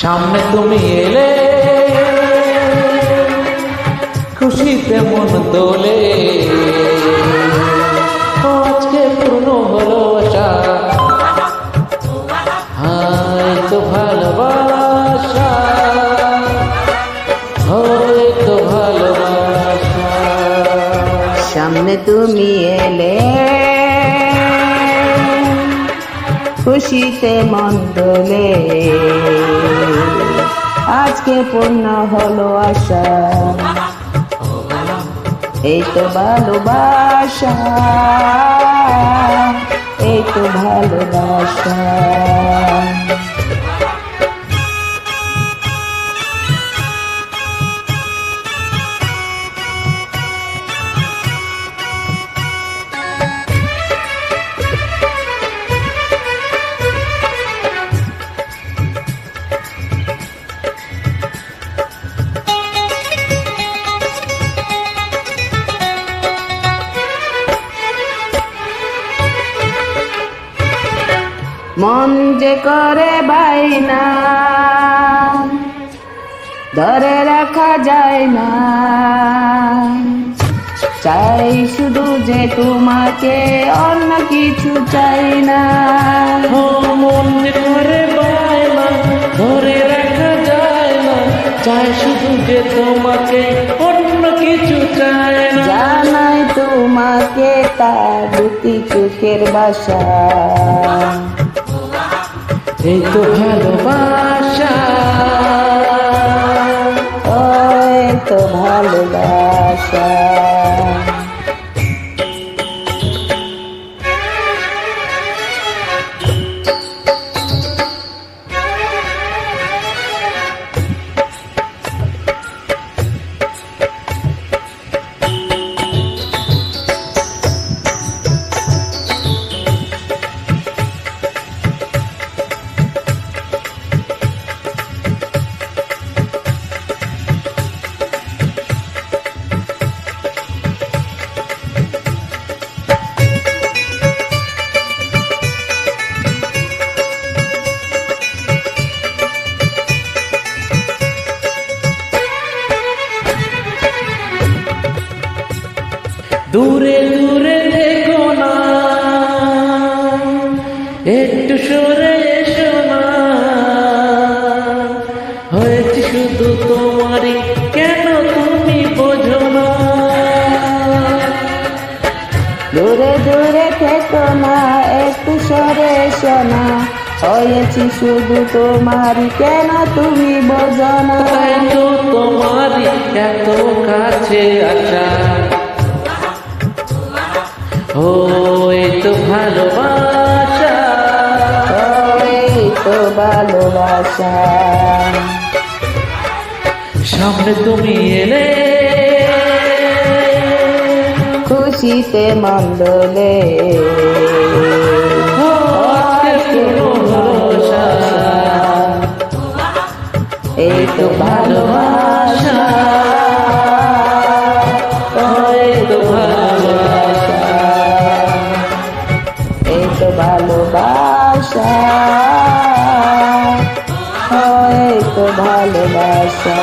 সামনে তুমি এলে খুশিতে মন দোলে, আজকে পূর্ণ হলো আশা, হায় তো ভালোবাসা, হয় তো ভালোবাসা। সামনে তুমি এলে খুশিতে মন দোলে, আজকে পূর্ণ হলো আশা, এই তো ভালোবাসা, এই তো ভালোবাসা। মন যে করে বাইনা ধরে রাখা যায় না, চাই শুধু যে তোমাকে, অন্য কিছু চাই না। মন যে করে বাইনা ধরে রাখা যায় না, চাই শুধু যে তোমাকে, অন্য কিছু চায় না। জানাই তোমাকে তার দুটি চোখের বাসা, এই তো ভালোবাসা, ওই তো ভালোবাসা। দূরে দূরে থেকো না, একটু সরে এসো না, হয়েছে শুধু তোমারই, কেন তুমি বোঝো না। দূরে দূরে থেকো না, একটু সরে এসো না, হয়েছি শুধু তোমারই, কেন তুমি বোঝো না। তাই তো তোমারই এত কাছে আসা, ও এই তো ভালোবাসা, এই তো ভালোবাসা। সামনে তুমি এলে খুশিতে মন দোলে, এই তো ভালোবাসা, এই তো ভালোবাসা, এই তো ভালোবাসা, এই তো ভালোবাসা।